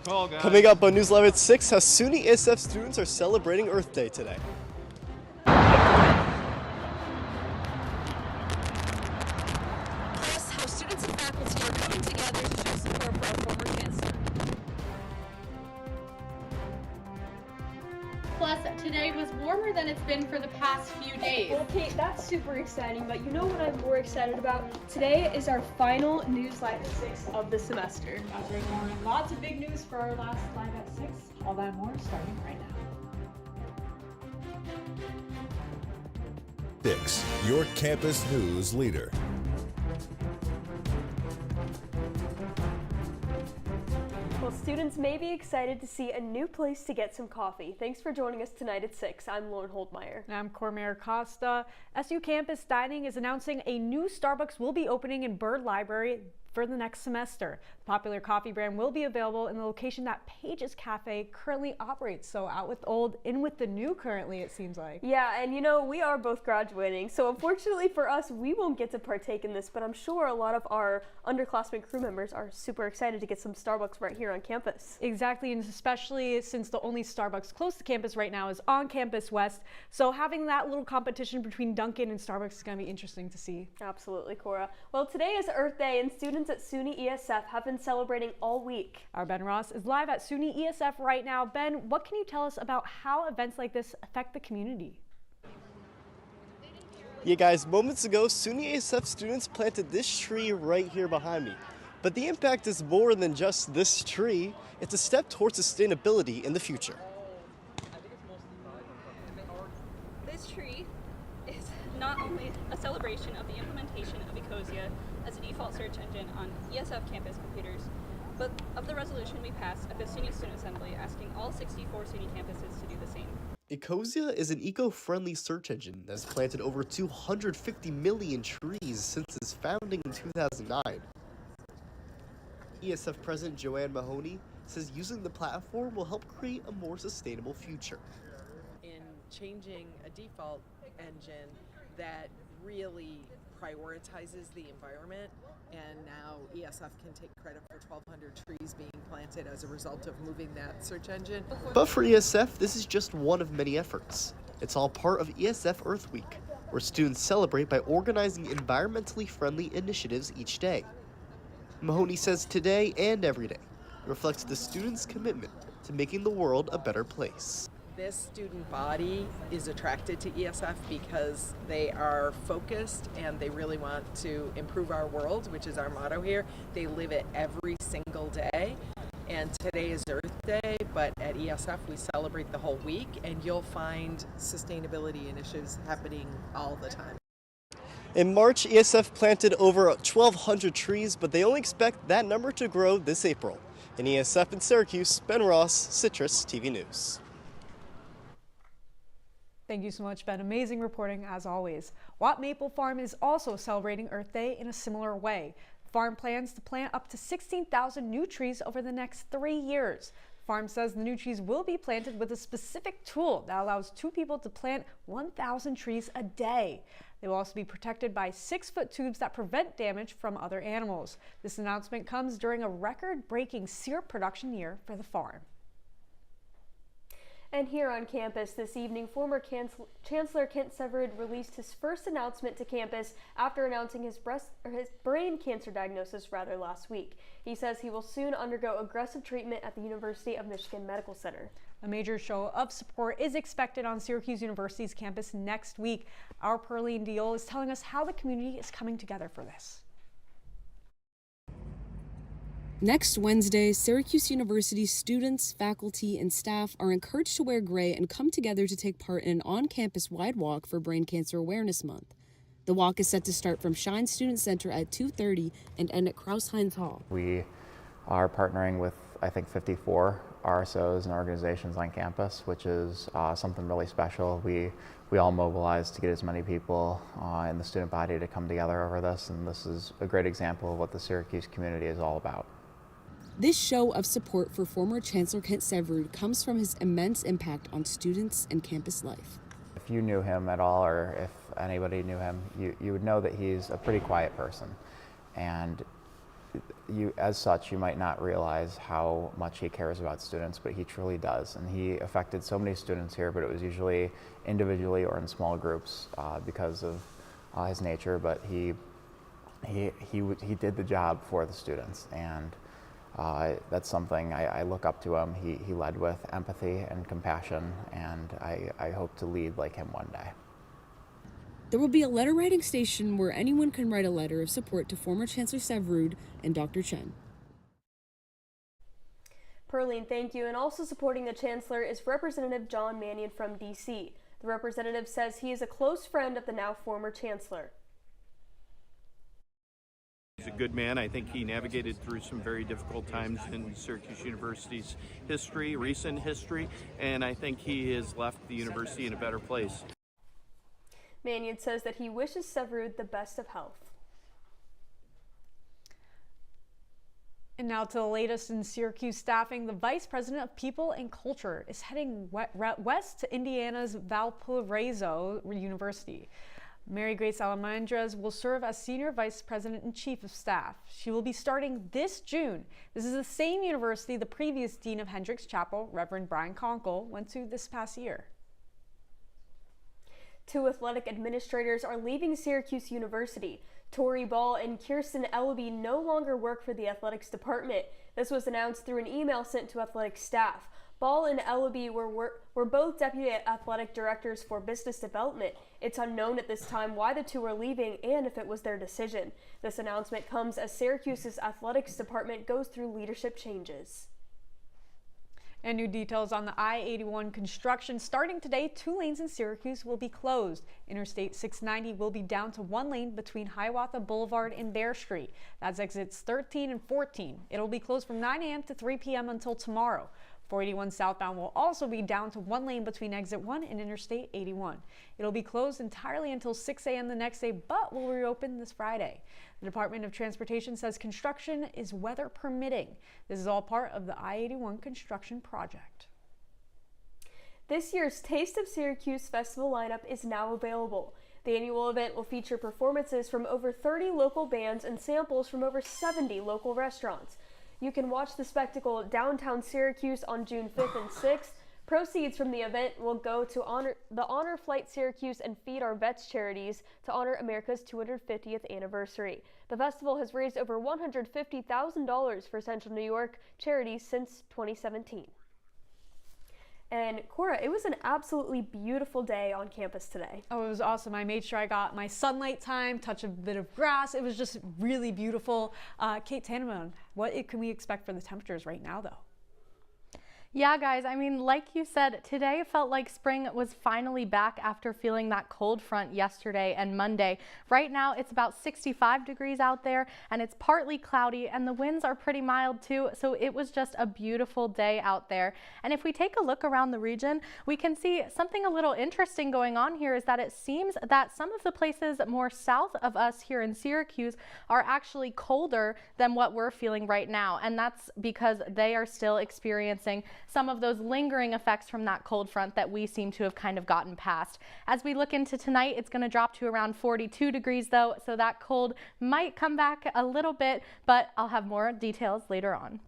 Coming up on News Live at 6, how SUNY ESF students are celebrating Earth Day today. Plus, how students and faculty are coming together to show support for our former chancellor. Plus, today was warmer than it's been for the past few days. Okay, that's super exciting, but you know what I'm more excited about? Today is our final News Live at 6 of the semester. That's right, Lauren. Lots of big news for our last Live at 6. All that more starting right now. 6, your campus news leader. Well, students may be excited to see a new place to get some coffee. Thanks for joining us tonight at 6. I'm Holdmeyer. And I'm Cora Mayer-Costa. SU Campus Dining is announcing a new Starbucks will be opening in Byrd Library for the next semester. The popular coffee brand will be available in the location that Page's Cafe currently operates. So out with old, in with the new currently, it seems like. Yeah, and you know, we are both graduating, so unfortunately for us, we won't get to partake in this, but I'm sure a lot of our underclassmen crew members are super excited to get some Starbucks right here on campus. Exactly, and especially since the only Starbucks close to campus right now is on Campus West. So having that little competition between Dunkin' and Starbucks is going to be interesting to see. Absolutely, Cora. Well, today is Earth Day, and students at SUNY ESF have been celebrating all week. Our Ben Ross is live at SUNY ESF right now. Ben, what can you tell us about how events like this affect the community? Yeah guys, moments ago, SUNY ESF students planted this tree right here behind me. But the impact is more than just this tree. It's a step towards sustainability in the future. This tree is not only a celebration of the implementation of Ecosia as a default search engine on ESF campus computers, but of the resolution we passed at the SUNY Student Assembly asking all 64 SUNY campuses to do the same. Ecosia is an eco-friendly search engine that has planted over 250 million trees since its founding in 2009. ESF President Joanne Mahoney says using the platform will help create a more sustainable future. In changing a default engine that really prioritizes the environment, and now ESF can take credit for 1,200 trees being planted as a result of moving that search engine. But for ESF, this is just one of many efforts. It's all part of ESF Earth Week, where students celebrate by organizing environmentally friendly initiatives each day. Mahoney says today and every day reflects the students' commitment to making the world a better place. This student body is attracted to ESF because they are focused and they really want to improve our world, which is our motto here. They live it every single day. And today is Earth Day, but at ESF we celebrate the whole week, and you'll find sustainability initiatives happening all the time. In March, ESF planted over 1,200 trees, but they only expect that number to grow this April. In ESF in Syracuse, Ben Ross, CitrusTV News. Thank you so much, Ben. Amazing reporting as always. Watt Maple Farm is also celebrating Earth Day in a similar way. The farm plans to plant up to 16,000 new trees over the next 3 years. The farm says the new trees will be planted with a specific tool that allows 2 people to plant 1,000 trees a day. They will also be protected by 6-foot tubes that prevent damage from other animals. This announcement comes during a record-breaking syrup production year for the farm. And here on campus this evening, former Chancellor Kent Severide released his first announcement to campus after announcing his brain cancer diagnosis last week. He says he will soon undergo aggressive treatment at the University of Michigan Medical Center. A major show of support is expected on Syracuse University's campus next week. Our Pearline Deal is telling us how the community is coming together for this. Next Wednesday, Syracuse University students, faculty, and staff are encouraged to wear gray and come together to take part in an on-campus wide walk for Brain Cancer Awareness Month. The walk is set to start from Shine Student Center at 2:30 and end at Kraus-Heinz Hall. We are partnering with, I think, 54 RSOs and organizations on campus, which is something really special. We all mobilized to get as many people in the student body to come together over this, and this is a great example of what the Syracuse community is all about. This show of support for former Chancellor Kent Severide comes from his immense impact on students and campus life. If you knew him at all, or if anybody knew him, you would know that he's a pretty quiet person. And as such, you might not realize how much he cares about students, but he truly does. And he affected so many students here, but it was usually individually or in small groups because of his nature. But he did the job for the students, and that's something I look up to him. He led with empathy and compassion, and I hope to lead like him one day. There will be a letter writing station where anyone can write a letter of support to former Chancellor Severud and Dr. Chen. Perline, thank you. And also supporting the Chancellor is Representative John Mannion from D.C. The representative says he is a close friend of the now former Chancellor. He's a good man. I think he navigated through some very difficult times in Syracuse University's history, recent history, and I think he has left the university in a better place. Mannion says that he wishes Severud the best of health. And now to the latest in Syracuse staffing. The Vice President of People and Culture is heading west to Indiana's Valparaiso University. Mary Grace Almendrez will serve as Senior Vice President and Chief of Staff. She will be starting this June. This is the same university the previous Dean of Hendricks Chapel, Reverend Brian Conkle, went to this past year. 2 athletic administrators are leaving Syracuse University. Tori Ball and Kirsten Ellaby no longer work for the athletics department. This was announced through an email sent to athletic staff. Ball and Ellaby were both deputy athletic directors for business development. It's unknown at this time why the 2 are leaving and if it was their decision. This announcement comes as Syracuse's athletics department goes through leadership changes. And new details on the I-81 construction. Starting today, 2 lanes in Syracuse will be closed. Interstate 690 will be down to 1 lane between Hiawatha Boulevard and Bear Street. That's exits 13 and 14. It'll be closed from 9 a.m. to 3 p.m. until tomorrow. 481 southbound will also be down to 1 lane between exit 1 and Interstate 81. It'll be closed entirely until 6 a.m. the next day, but will reopen this Friday. The Department of Transportation says construction is weather permitting. This is all part of the I-81 construction project. This year's Taste of Syracuse Festival lineup is now available. The annual event will feature performances from over 30 local bands and samples from over 70 local restaurants. You can watch the spectacle downtown Syracuse on June 5th and 6th. Proceeds from the event will go to Honor Flight Syracuse and Feed Our Vets charities to honor America's 250th anniversary. The festival has raised over $150,000 for Central New York charities since 2017. And Cora, it was an absolutely beautiful day on campus today. Oh, it was awesome. I made sure I got my sunlight time, touch a bit of grass. It was just really beautiful. Kate Tannenbaum, what can we expect for the temperatures right now, though? Yeah, guys, I mean, like you said, today felt like spring was finally back after feeling that cold front yesterday and Monday. Right now, it's about 65 degrees out there, and it's partly cloudy, and the winds are pretty mild too, so it was just a beautiful day out there. And if we take a look around the region, we can see something a little interesting going on here is that it seems that some of the places more south of us here in Syracuse are actually colder than what we're feeling right now, and that's because they are still experiencing some of those lingering effects from that cold front that we seem to have kind of gotten past. As we look into tonight, it's going to drop to around 42 degrees though, so that cold might come back a little bit, but I'll have more details later on.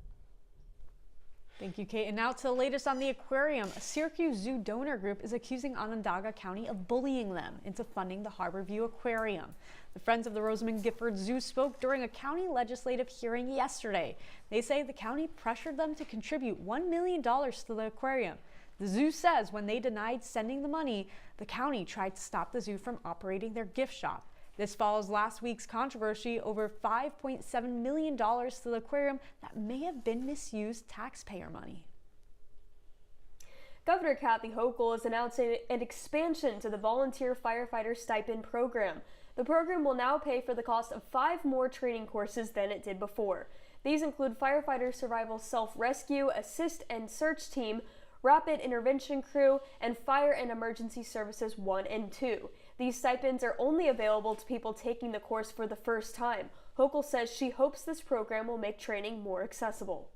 Thank you, Kate. And now to the latest on the aquarium. A Syracuse Zoo donor group is accusing Onondaga County of bullying them into funding the Harborview Aquarium. The Friends of the Rosamond Gifford Zoo spoke during a county legislative hearing yesterday. They say the county pressured them to contribute $1 million to the aquarium. The zoo says when they denied sending the money, the county tried to stop the zoo from operating their gift shop. This follows last week's controversy over $5.7 million to the aquarium that may have been misused taxpayer money. Governor Kathy Hochul is announcing an expansion to the volunteer firefighter stipend program. The program will now pay for the cost of 5 more training courses than it did before. These include firefighter survival self-rescue, assist and search team, rapid intervention crew, and fire and emergency services 1 and 2. These stipends are only available to people taking the course for the first time. Hochul says she hopes this program will make training more accessible.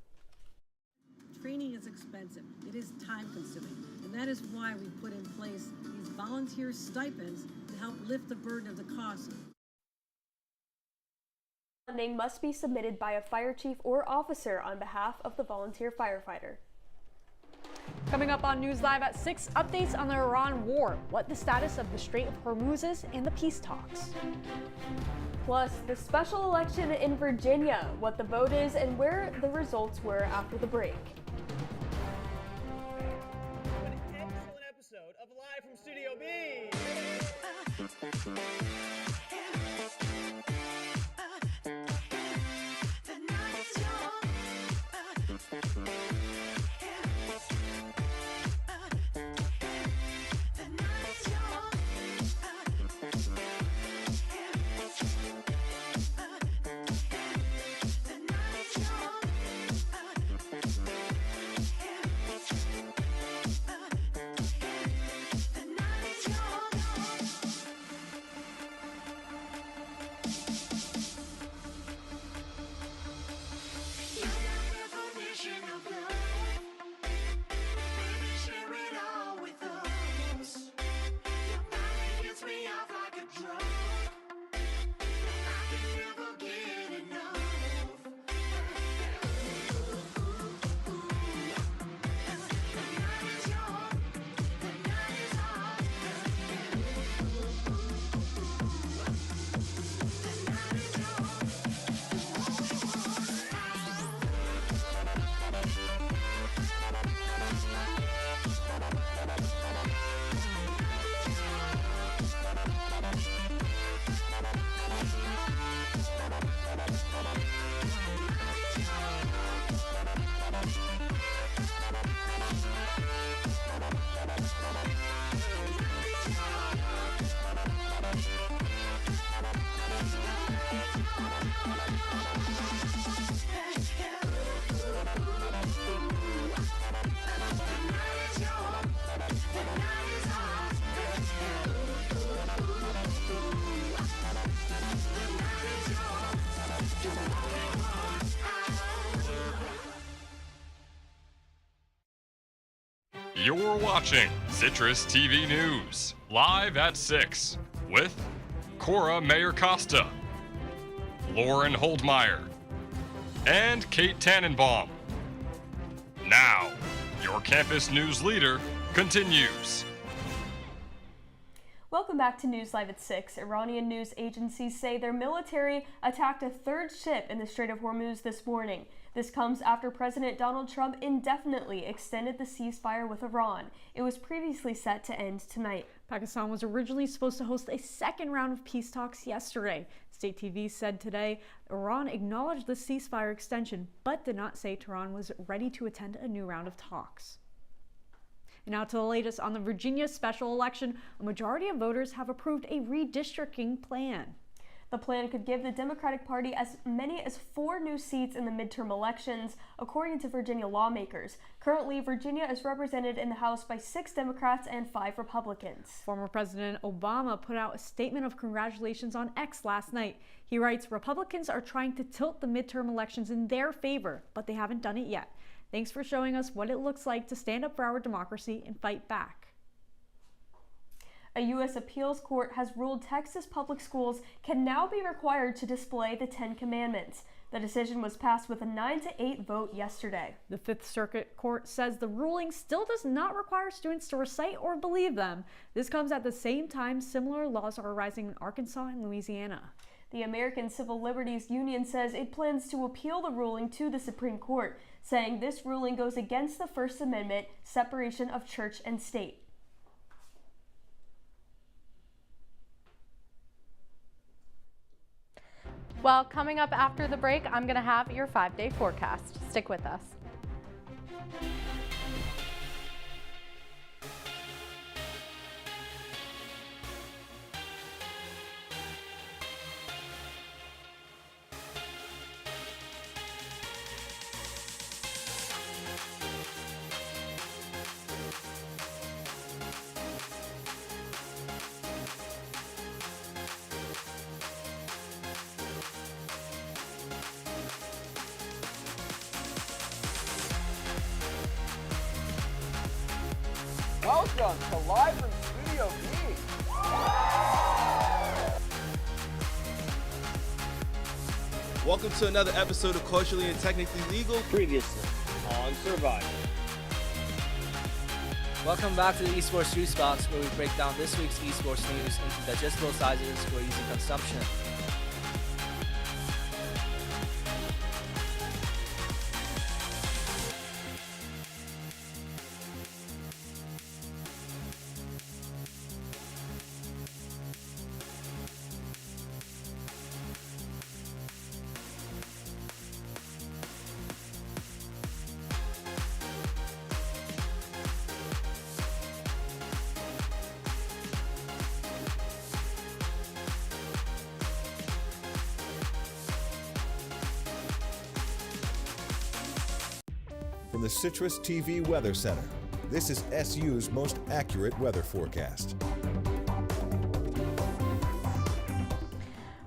Training is expensive. It is time consuming. And that is why we put in place these volunteer stipends to help lift the burden of the cost. Funding must be submitted by a fire chief or officer on behalf of the volunteer firefighter. Coming up on News Live at 6, updates on the Iran war, what the status of the Strait of Hormuz is, and the peace talks. Plus, the special election in Virginia, what the vote is, and where the results were after the break. An excellent episode of Live from Studio B. You're watching CitrusTV News, live at 6, with Cora Mayer-Costa, Lauren Holdmeyer, and Kate Tannenbaum. Now, your campus news leader continues. Welcome back to News Live at 6. Iranian news agencies say their military attacked a third ship in the Strait of Hormuz this morning. This comes after President Donald Trump indefinitely extended the ceasefire with Iran. It was previously set to end tonight. Pakistan was originally supposed to host a second round of peace talks yesterday. State TV said today Iran acknowledged the ceasefire extension, but did not say Tehran was ready to attend a new round of talks. And now to the latest on the Virginia special election. A majority of voters have approved a redistricting plan. The plan could give the Democratic Party as many as 4 new seats in the midterm elections, according to Virginia lawmakers. Currently, Virginia is represented in the House by 6 Democrats and 5 Republicans. Former President Obama put out a statement of congratulations on X last night. He writes, "Republicans are trying to tilt the midterm elections in their favor, but they haven't done it yet. Thanks for showing us what it looks like to stand up for our democracy and fight back." A U.S. appeals court has ruled Texas public schools can now be required to display the 10 Commandments. The decision was passed with a 9-8 vote yesterday. The Fifth Circuit Court says the ruling still does not require students to recite or believe them. This comes at the same time similar laws are arising in Arkansas and Louisiana. The American Civil Liberties Union says it plans to appeal the ruling to the Supreme Court, saying this ruling goes against the First Amendment, separation of church and state. Well, coming up after the break, I'm going to have your 5-day forecast. Stick with us. Welcome to Live from Studio B. Welcome to another episode of Culturally and Technically Legal. Previously on Survivor. Welcome back to the Esports Juice Box, where we break down this week's esports news into digestible sizes for easy consumption. From the CitrusTV Weather Center, this is SU's most accurate weather forecast.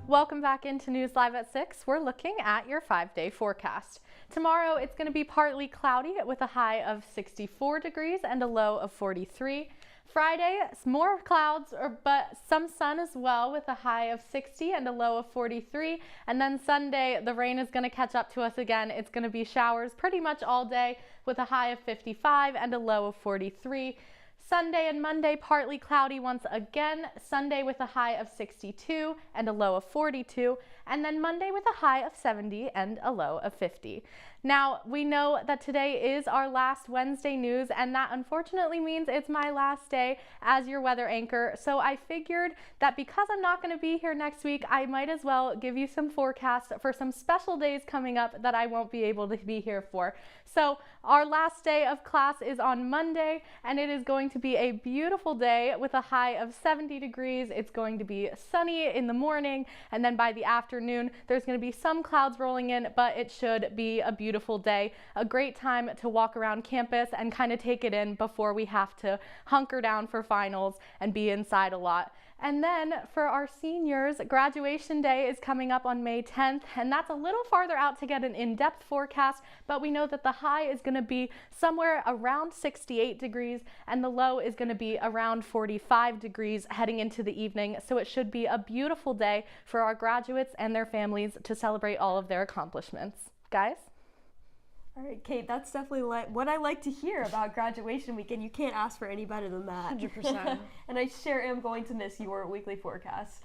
Welcome back into News Live at 6. We're looking at your 5-day forecast. Tomorrow it's going to be partly cloudy with a high of 64 degrees and a low of 43. Friday, more clouds, but some sun as well with a high of 60 and a low of 43. And then Sunday, the rain is going to catch up to us again. It's going to be showers pretty much all day with a high of 55 and a low of 43. Sunday and Monday, partly cloudy once again. Sunday with a high of 62 and a low of 42. And then Monday with a high of 70 and a low of 50. Now, we know that today is our last Wednesday news, and that unfortunately means it's my last day as your weather anchor. So I figured that because I'm not going to be here next week, I might as well give you some forecasts for some special days coming up that I won't be able to be here for. So our last day of class is on Monday, and it is going to be a beautiful day with a high of 70 degrees. It's going to be sunny in the morning, and then by the afternoon, there's going to be some clouds rolling in, but it should be a beautiful day. A great time to walk around campus and kind of take it in before we have to hunker down for finals and be inside a lot. And then for our seniors, graduation day is coming up on May 10th, and that's a little farther out to get an in-depth forecast, but we know that the high is going to be somewhere around 68 degrees, and the low is going to be around 45 degrees heading into the evening, so it should be a beautiful day for our graduates and their families to celebrate all of their accomplishments. Guys? All right, Kate, that's definitely what I like to hear about graduation weekend. You can't ask for any better than that. 100%. And I sure am going to miss your weekly forecasts.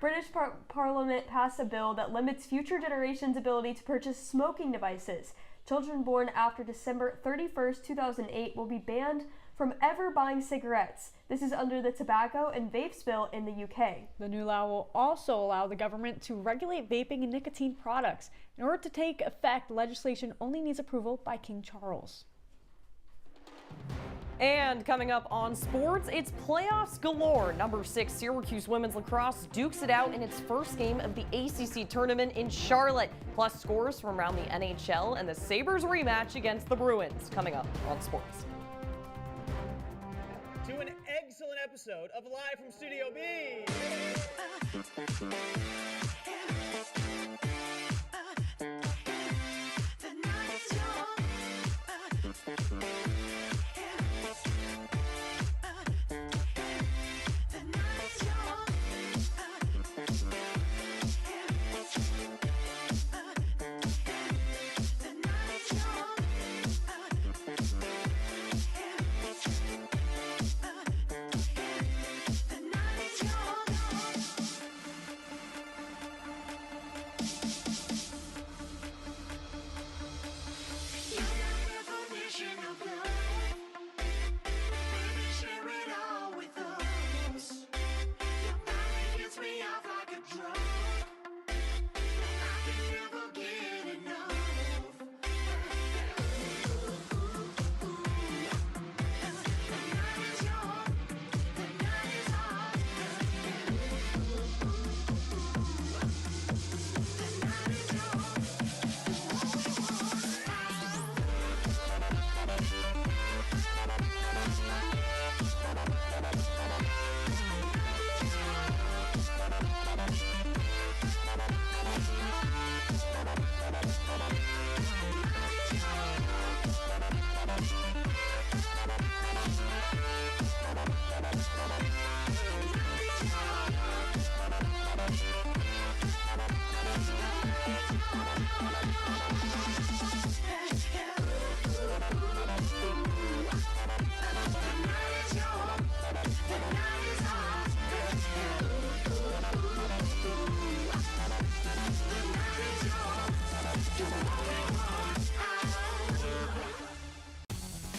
British Parliament passed a bill that limits future generations' ability to purchase smoking devices. Children born after December 31st, 2008 will be banned from ever buying cigarettes. This is under the Tobacco and Vapes Bill in the UK. The new law will also allow the government to regulate vaping and nicotine products. In order to take effect, legislation only needs approval by King Charles. And coming up on sports, it's playoffs galore. Number 6 Syracuse women's lacrosse dukes it out in its first game of the ACC tournament in Charlotte. Plus scores from around the NHL and the Sabres rematch against the Bruins. Coming up on sports. To an excellent episode of Live from Studio B.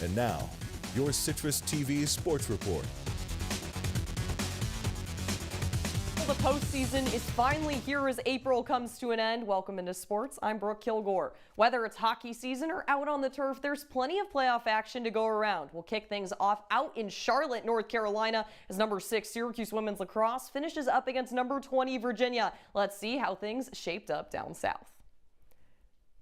And now, your Citrus TV Sports Report. The postseason is finally here as April comes to an end. Welcome into sports. I'm Brooke Kilgore. Whether it's hockey season or out on the turf, there's plenty of playoff action to go around. We'll kick things off out in Charlotte, North Carolina, as number 6 Syracuse women's lacrosse finishes up against number 20 Virginia. Let's see how things shaped up down south.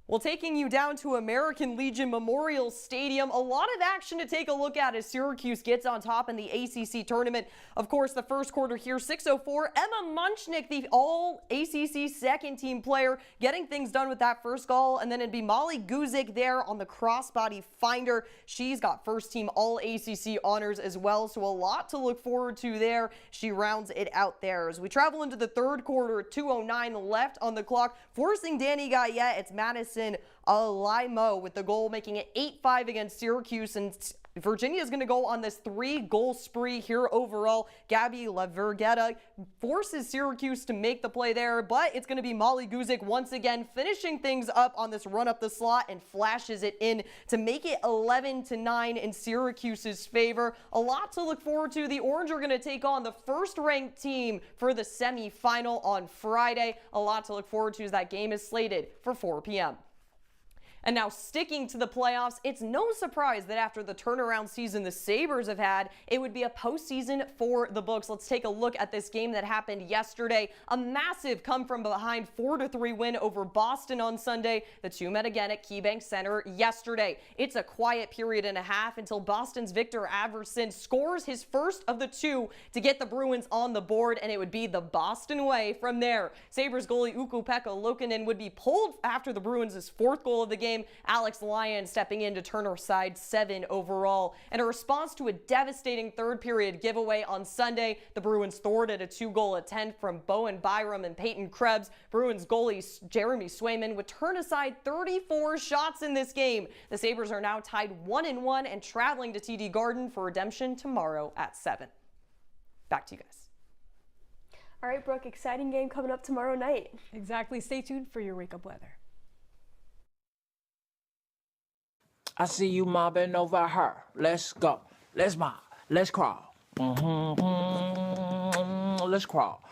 Well, taking you down to American Legion Memorial Stadium, a lot of action to take a look at as Syracuse gets on top in the ACC tournament. Of course, the first quarter here, 6:04, Emma Munchnick, the all-ACC second-team player, getting things done with that first goal, and then it'd be Molly Guzik there on the crossbody finder. She's got first-team all-ACC honors as well, so a lot to look forward to there. She rounds it out there. As we travel into the third quarter, 2:09 left on the clock, forcing Danny Guyette, it's Madison Alaimo with the goal, making it 8-5 against Syracuse, and Virginia is going to go on this 3-goal spree here overall. Gabby LaVergetta forces Syracuse to make the play there, but it's going to be Molly Guzik once again finishing things up on this run up the slot and flashes it in to make it 11-9 in Syracuse's favor. A lot to look forward to. The Orange are going to take on the first-ranked team for the semifinal on Friday. A lot to look forward to as that game is slated for 4 p.m. And now sticking to the playoffs, it's no surprise that after the turnaround season the Sabres have had, it would be a postseason for the books. Let's take a look at this game that happened yesterday. A massive come-from-behind 4-3 win over Boston on Sunday. The two met again at KeyBank Center yesterday. It's a quiet period and a half until Boston's Victor Averson scores his first of the two to get the Bruins on the board, and it would be the Boston way from there. Sabres goalie Ukko-Pekka Luukkonen would be pulled after the Bruins' fourth goal of the game. Alex Lyon stepping in to turn her side 7 overall. In a response to a devastating third period giveaway on Sunday, the Bruins thwarted a 2-goal attempt from Bowen Byram and Peyton Krebs. Bruins goalie Jeremy Swayman would turn aside 34 shots in this game. The Sabres are now tied 1-1 and traveling to TD Garden for redemption tomorrow at 7. Back to you guys. All right, Brooke, exciting game coming up tomorrow night. Exactly. Stay tuned for your wake-up weather. I see you mobbing over her. Let's go. Let's mob. Let's crawl. Let's crawl.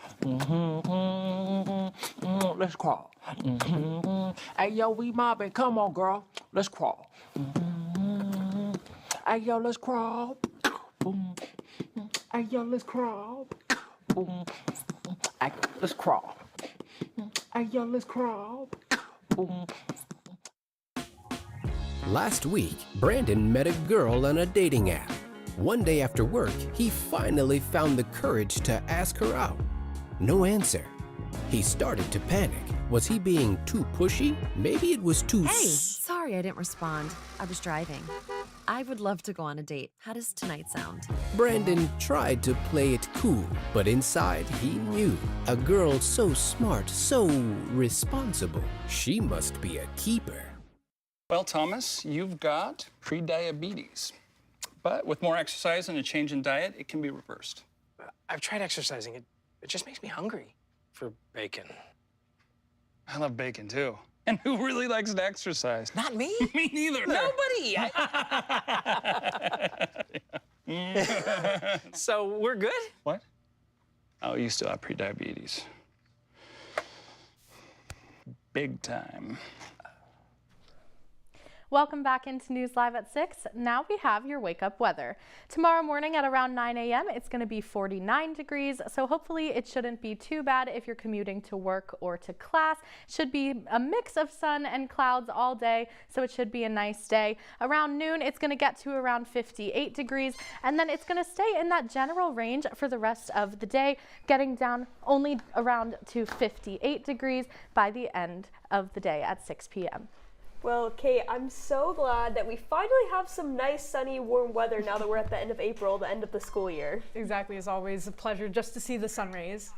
Let's crawl. Hey, yo, we mobbing. Come on, girl. Let's crawl. Hey, yo, let's crawl. Hey, yo, let's crawl. Hey, let's crawl. Hey, yo, let's crawl. Last week, Brandon met a girl on a dating app. One day after work, he finally found the courage to ask her out. No answer. He started to panic. Was he being too pushy? Maybe it was too... Hey, sorry I didn't respond. I was driving. I would love to go on a date. How does tonight sound? Brandon tried to play it cool, but inside he knew. A girl so smart, so responsible. She must be a keeper. Well, Thomas, you've got pre-diabetes. But with more exercise and a change in diet, it can be reversed. I've tried exercising. It just makes me hungry for bacon. I love bacon, too. And who really likes to exercise? Not me. Me neither. Nobody. So we're good? What? Oh, you still have pre-diabetes. Big time. Welcome back into News Live at 6. Now we have your wake up weather. Tomorrow morning at around 9 a.m. it's going to be 49 degrees, so hopefully it shouldn't be too bad if you're commuting to work or to class. Should be a mix of sun and clouds all day, so it should be a nice day. Around noon it's going to get to around 58 degrees, and then it's going to stay in that general range for the rest of the day, getting down only around to 58 degrees by the end of the day at 6 p.m. Well, Kate, I'm so glad that we finally have some nice, sunny, warm weather now that we're at the end of April, the end of the school year. Exactly. It's always a pleasure just to see the sun rays.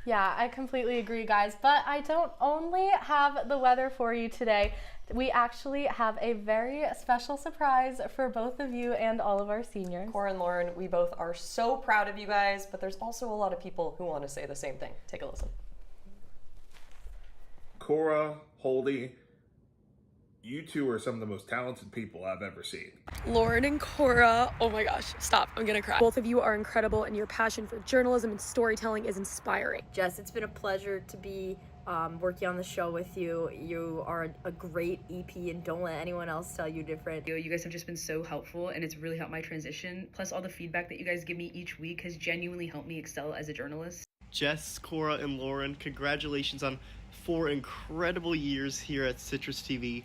Yeah, I completely agree, guys. But I don't only have the weather for you today. We actually have a very special surprise for both of you and all of our seniors. Cora and Lauren, we both are so proud of you guys, but there's also a lot of people who want to say the same thing. Take a listen. Cora, Holdy, You two are some of the most talented people I've ever seen. Lauren and Cora, oh my gosh, stop, I'm gonna cry. Both of you are incredible and your passion for journalism and storytelling is inspiring. Jess, it's been a pleasure to be working on the show with you. You are a great EP and don't let anyone else tell you different. You guys have just been so helpful and it's really helped my transition. Plus all the feedback that you guys give me each week has genuinely helped me excel as a journalist. Jess, Cora, and Lauren, congratulations on 4 incredible years here at Citrus TV.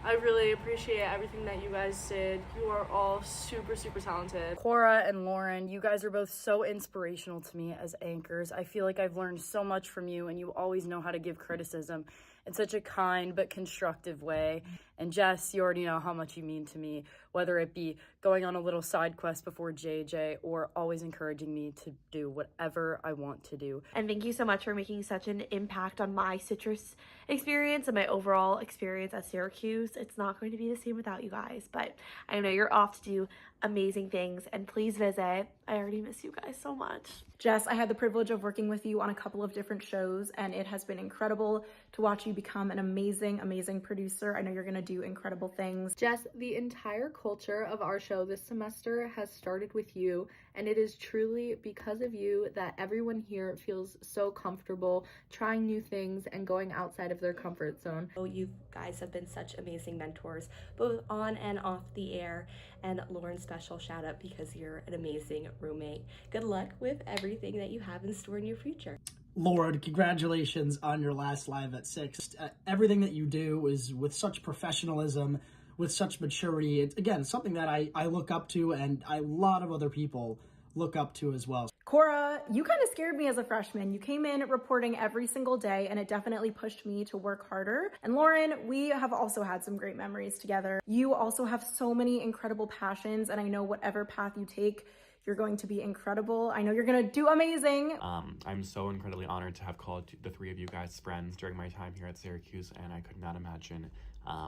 I really appreciate everything that you guys did. You are all super, super talented. Cora and Lauren, you guys are both so inspirational to me as anchors. I feel like I've learned so much from you, and you always know how to give criticism in such a kind but constructive way. And Jess, you already know how much you mean to me, whether it be going on a little side quest before JJ or always encouraging me to do whatever I want to do. And thank you so much for making such an impact on my Citrus experience and my overall experience at Syracuse. It's not going to be the same without you guys, but I know you're off to do amazing things, and please visit. I already miss you guys so much. Jess, I had the privilege of working with you on a couple of different shows, and it has been incredible to watch you become an amazing, amazing producer. I know you're going to do incredible things. Jess, the entire culture of our show this semester has started with you, and it is truly because of you that everyone here feels so comfortable trying new things and going outside of their comfort zone. You guys have been such amazing mentors, both on and off the air, and Lauren, special shout out because you're an amazing roommate. Good luck with everything that you have in store in your future. Lauren, congratulations on your last Live at 6. Everything that you do is with such professionalism, with such maturity. It's, again, something that I look up to, and a lot of other people look up to as well. Cora, you kind of scared me as a freshman. You came in reporting every single day, and it definitely pushed me to work harder. And Lauren, we have also had some great memories together. You also have so many incredible passions, and I know whatever path you take, you're going to be incredible. I know you're going to do amazing. I'm so incredibly honored to have called the 3 of you guys friends during my time here at Syracuse, and I could not imagine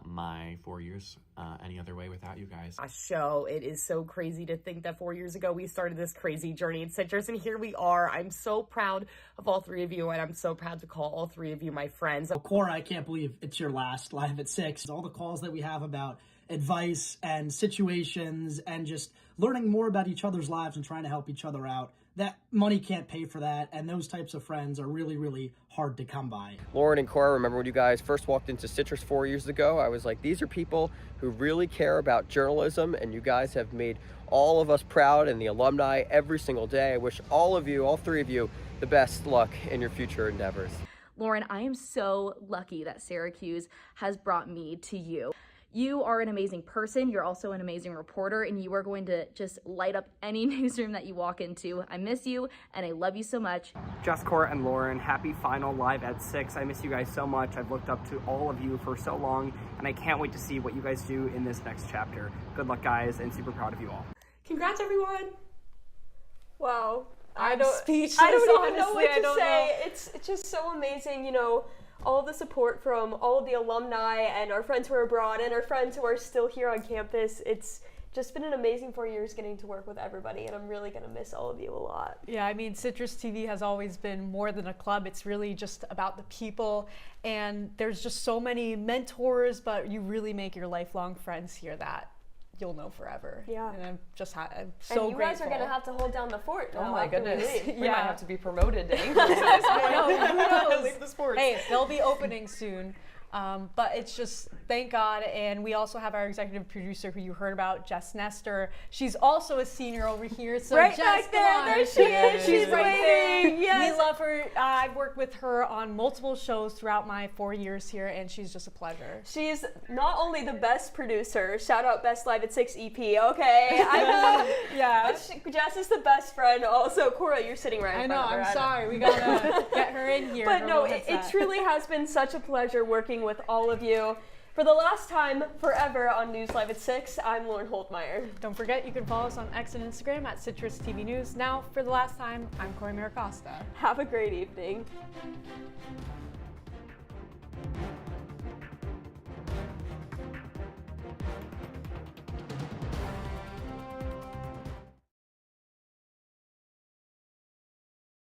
my 4 years any other way without you guys. A show. It is so crazy to think that 4 years ago we started this crazy journey in Citrus, and here we are. I'm so proud of all 3 of you, and I'm so proud to call all 3 of you my friends. Cora, I can't believe it's your last Live at 6. All the calls that we have about advice and situations and just learning more about each other's lives and trying to help each other out. That money can't pay for that, and those types of friends are really, really hard to come by. Lauren and Cora, remember when you guys first walked into Citrus 4 years ago? I was like, these are people who really care about journalism, and you guys have made all of us proud and the alumni every single day. I wish all of you, all 3 of you, the best luck in your future endeavors. Lauren, I am so lucky that Syracuse has brought me to you. You are an amazing person, you're also an amazing reporter, and you are going to just light up any newsroom that you walk into. I miss you, and I love you so much. Jess, Cora, and Lauren, happy final Live at 6. I miss you guys so much. I've looked up to all of you for so long, and I can't wait to see what you guys do in this next chapter. Good luck, guys, and super proud of you all. Congrats, everyone. Wow. I'm speechless, I don't even know honestly. what to say. It's just so amazing, you know, all the support from all of the alumni and our friends who are abroad and our friends who are still here on campus. It's just been an amazing 4 years getting to work with everybody, and I'm really gonna miss all of you a lot. Yeah, I mean, Citrus TV has always been more than a club. It's really just about the people, and there's just so many mentors, but you really make your lifelong friends here that you'll know forever. Yeah. And I'm so and grateful. you guys are gonna have to hold down the fort now. Oh my after goodness. We leave. We might have to be promoted to I know, who knows? Leave the sports. Hey, they'll be opening soon. But it's just, thank God. And we also have our executive producer who you heard about, Jess Nestor. She's also a senior over here. So Right Jess, back there, come on. there she is. She's right waiting. there. Yes. We love her. I've worked with her on multiple shows throughout my 4 years here, and she's just a pleasure. She's not only the best producer, shout out Best Live at 6 EP, okay? I know. Yeah. But Jess is the best friend also. Cora, you're sitting right in I know, front of her. I'm sorry. We gotta get her in here. But her no, little it headset. truly has been such a pleasure working with all of you. For the last time forever on News Live at 6, I'm Lauren Holdmeyer. Don't forget, you can follow us on X and Instagram at CitrusTV News. Now, for the last time, I'm Cora Mayer-Costa. Have a great evening.